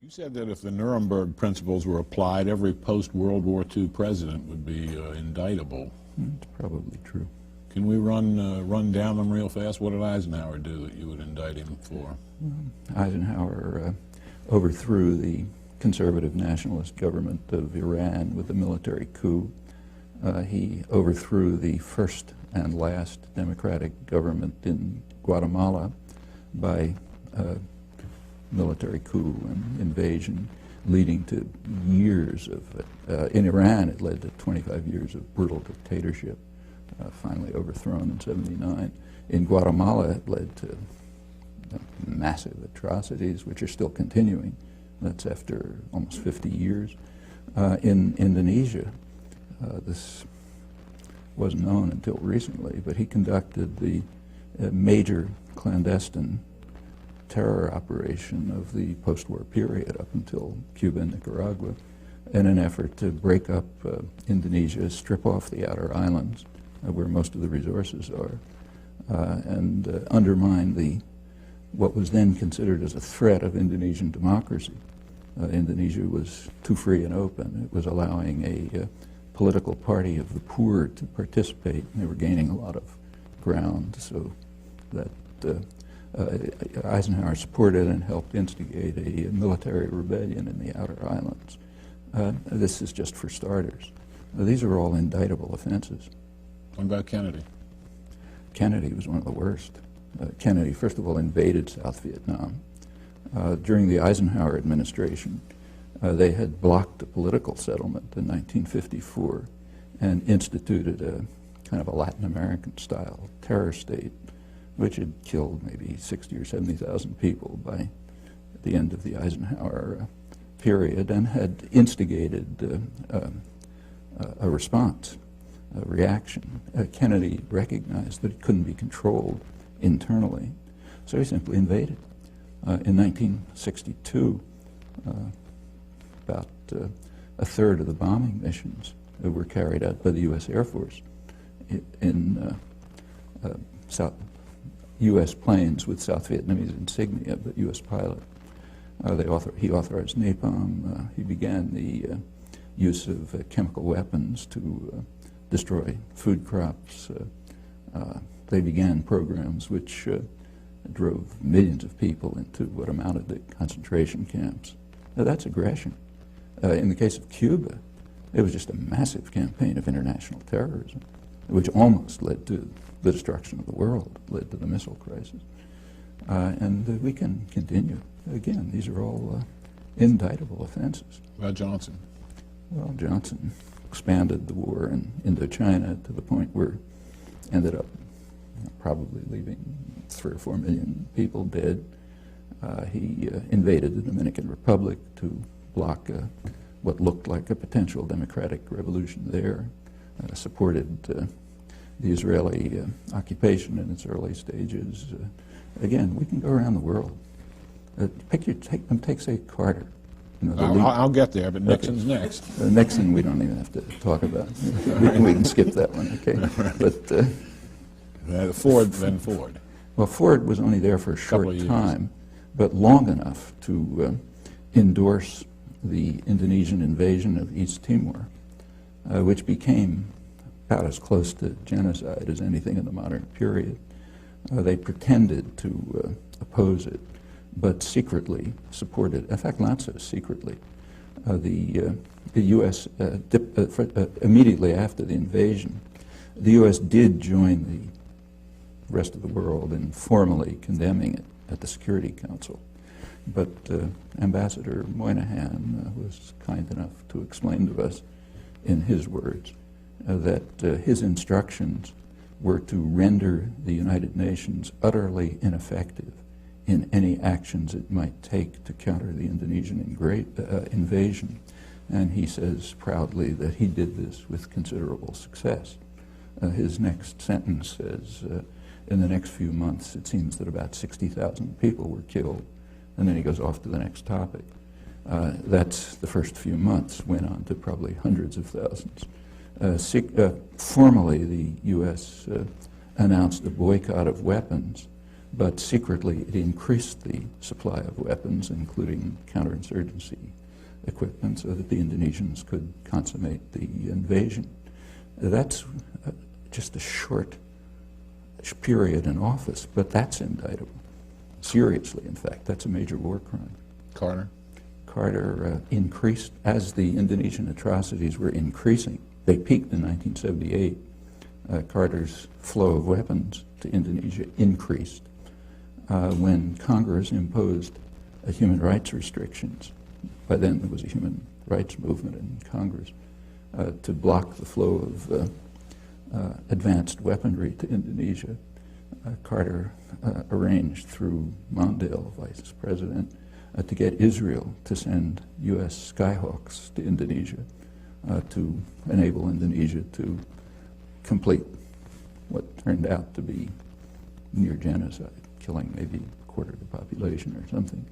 You said that if the Nuremberg principles were applied, every post-World War II president would be indictable. It's probably true. Can we run down them real fast? What did Eisenhower do that you would indict him for? Eisenhower overthrew the conservative nationalist government of Iran with a military coup. He overthrew the first and last democratic government in Guatemala by military coup and invasion, leading to years of, in Iran it led to 25 years of brutal dictatorship, finally overthrown in '79. In Guatemala it led to massive atrocities which are still continuing. That's after almost 50 years. In Indonesia, this wasn't known until recently, but he conducted the major clandestine terror operation of the post-war period up until Cuba and Nicaragua in an effort to break up Indonesia, strip off the outer islands where most of the resources are, and undermine what was then considered as a threat of Indonesian democracy. Indonesia was too free and open. It was allowing a political party of the poor to participate, and they were gaining a lot of ground, so that Eisenhower supported and helped instigate a military rebellion in the outer islands. This is just for starters. These are all indictable offenses. What about Kennedy? Kennedy was one of the worst. Kennedy, first of all, invaded South Vietnam. During the Eisenhower administration, they had blocked a political settlement in 1954 and instituted a kind of a Latin American-style terror state, which had killed maybe 60 or 70,000 people by the end of the Eisenhower period, and had instigated a response, a reaction. Kennedy recognized that it couldn't be controlled internally, so he simply invaded. In 1962, about a third of the bombing missions were carried out by the U.S. Air Force in U.S. planes with South Vietnamese insignia, but U.S. pilot. He authorized napalm. He began the use of chemical weapons to destroy food crops. They began programs which drove millions of people into what amounted to concentration camps. Now, that's aggression. In the case of Cuba, it was just a massive campaign of international terrorism, which almost led to the destruction of the world, led to the missile crisis. And we can continue. Again, these are all indictable offenses. About Johnson? Well, Johnson expanded the war in Indochina to the point where it ended up probably leaving 3 or 4 million people dead. He invaded the Dominican Republic to block what looked like a potential democratic revolution there, supported the Israeli occupation in its early stages. Again, we can go around the world. Take, say, Carter. You know, I'll get there, but Nixon's next. Nixon, we don't even have to talk about. We can skip that one, okay? But Ford, then Ford. Well, Ford was only there for a short time, but long enough to endorse the Indonesian invasion of East Timor, which became about as close to genocide as anything in the modern period. They pretended to oppose it, but secretly supported, in fact, not so secretly. The U.S., immediately after the invasion, the U.S. did join the rest of the world in formally condemning it at the Security Council. But Ambassador Moynihan was kind enough to explain to us, in his words, that his instructions were to render the United Nations utterly ineffective in any actions it might take to counter the Indonesian invasion. And he says proudly that he did this with considerable success. His next sentence says, in the next few months, it seems that about 60,000 people were killed. And then he goes off to the next topic. That's the first few months, went on to probably hundreds of thousands. Formally, the U.S. announced a boycott of weapons, but secretly it increased the supply of weapons, including counterinsurgency equipment, so that the Indonesians could consummate the invasion. That's just a short period in office, but that's indictable. Seriously, in fact, that's a major war crime. Carter? Carter increased, as the Indonesian atrocities were increasing. They peaked in 1978. Carter's flow of weapons to Indonesia increased when Congress imposed human rights restrictions. By then there was a human rights movement in Congress to block the flow of advanced weaponry to Indonesia. Carter arranged through Mondale, vice president, to get Israel to send U.S. Skyhawks to Indonesia to enable Indonesia to complete what turned out to be near genocide, killing maybe a quarter of the population or something.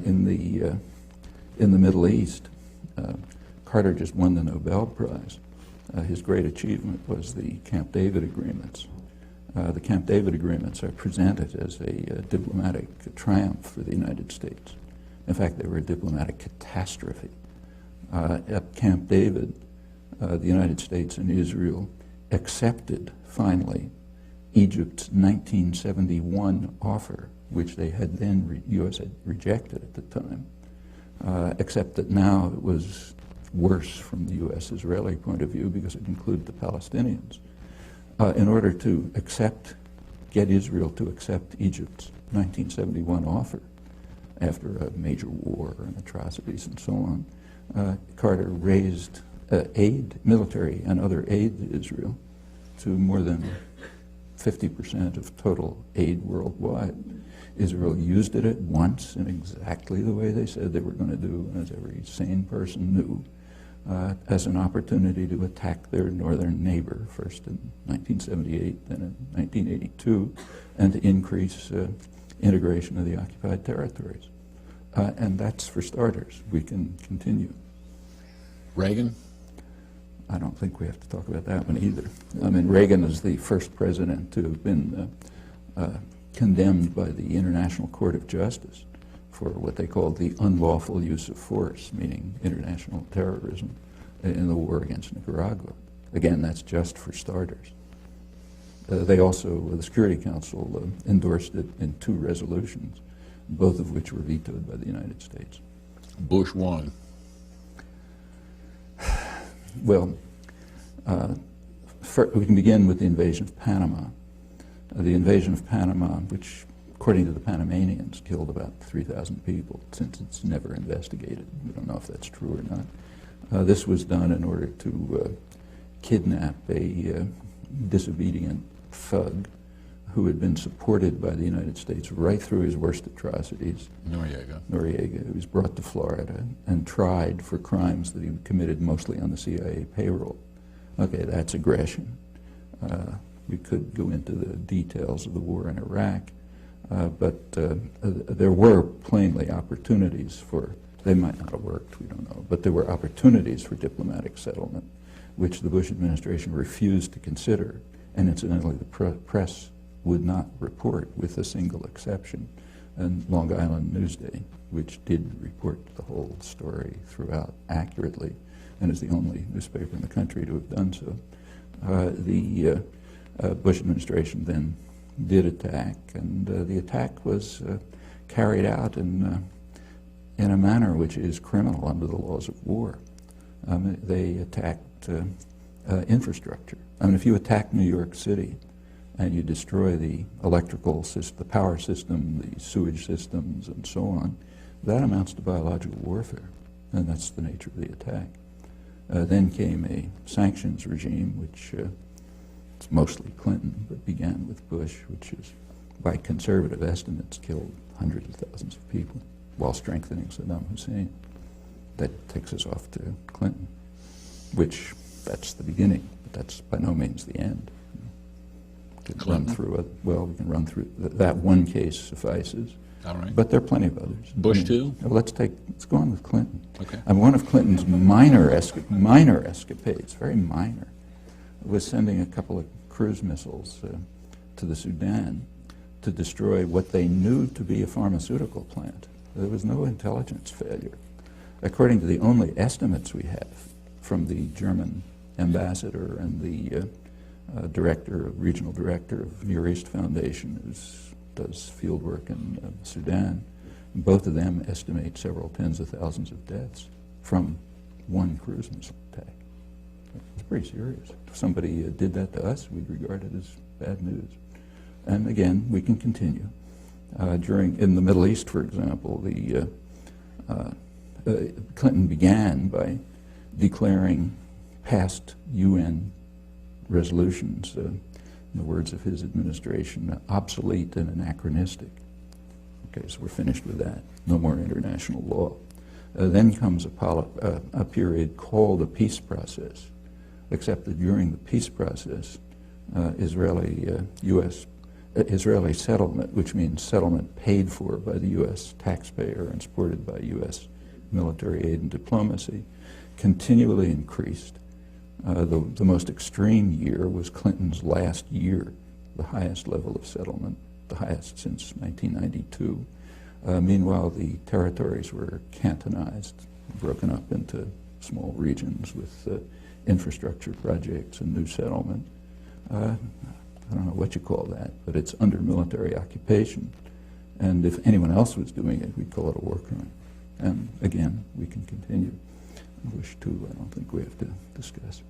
In the Middle East, Carter just won the Nobel Prize. His great achievement was the Camp David agreements. The Camp David agreements are presented as a diplomatic triumph for the United States. In fact, they were a diplomatic catastrophe. At Camp David, the United States and Israel accepted, finally, Egypt's 1971 offer, which they had then, U.S. had rejected at the time, except that now it was worse from the U.S.-Israeli point of view because it included the Palestinians. In order to get Israel to accept Egypt's 1971 offer, after a major war and atrocities and so on, Carter raised aid, military and other aid to Israel, to more than 50% of total aid worldwide. Israel used it at once in exactly the way they said they were going to do, as every sane person knew, as an opportunity to attack their northern neighbor, first in 1978, then in 1982, and to increase integration of the occupied territories. And that's for starters. We can continue. Reagan? I don't think we have to talk about that one either. I mean, Reagan is the first president to have been condemned by the International Court of Justice for what they called the unlawful use of force, meaning international terrorism, in the war against Nicaragua. Again, that's just for starters. They also, the Security Council endorsed it in 2 resolutions, both of which were vetoed by the United States. Bush won. Well, we can begin with the invasion of Panama. The invasion of Panama, which, according to the Panamanians, killed about 3,000 people, since it's never investigated. We don't know if that's true or not. This was done in order to kidnap a disobedient thug who had been supported by the United States right through his worst atrocities. Noriega, who was brought to Florida and tried for crimes that he committed mostly on the CIA payroll. Okay, that's aggression. We could go into the details of the war in Iraq, but there were plainly opportunities for, they might not have worked, we don't know, but there were opportunities for diplomatic settlement, which the Bush administration refused to consider, and incidentally the press would not report, with a single exception, and Long Island Newsday, which did report the whole story throughout accurately, and is the only newspaper in the country to have done so. The Bush administration then did attack, and the attack was carried out in a manner which is criminal under the laws of war. They attacked infrastructure. I mean, if you attack New York City and you destroy the electrical system, the power system, the sewage systems, and so on, that amounts to biological warfare, and that's the nature of the attack. Then came a sanctions regime, which it's mostly Clinton, but began with Bush, which is, by conservative estimates, killed hundreds of thousands of people while strengthening Saddam Hussein. That takes us off to Clinton, which, that's the beginning, but that's by no means the end. We can run through it. Well, we can run through that one case suffices. All right. But there are plenty of others. Bush too? Well, let's go on with Clinton. Okay. And one of Clinton's minor escapades, very minor, was sending a couple of cruise missiles to the Sudan to destroy what they knew to be a pharmaceutical plant. There was no intelligence failure. According to the only estimates we have from the German ambassador and the regional director of Near East Foundation, who does field work in Sudan, both of them estimate several tens of thousands of deaths from one cruise missile attack. It's pretty serious. If somebody did that to us, we'd regard it as bad news. And again, we can continue. In the Middle East, for example, Clinton began by declaring past UN resolutions, in the words of his administration, obsolete and anachronistic. Okay, so we're finished with that. No more international law. Then comes a period called the peace process, except that during the peace process, Israeli settlement, which means settlement paid for by the U.S. taxpayer and supported by U.S. military aid and diplomacy, continually increased. The most extreme year was Clinton's last year, the highest level of settlement, the highest since 1992. Meanwhile, the territories were cantonized, broken up into small regions with infrastructure projects and new settlement. I don't know what you call that, but it's under military occupation. And if anyone else was doing it, we'd call it a war crime. And again, we can continue. I wish to, I don't think we have to discuss.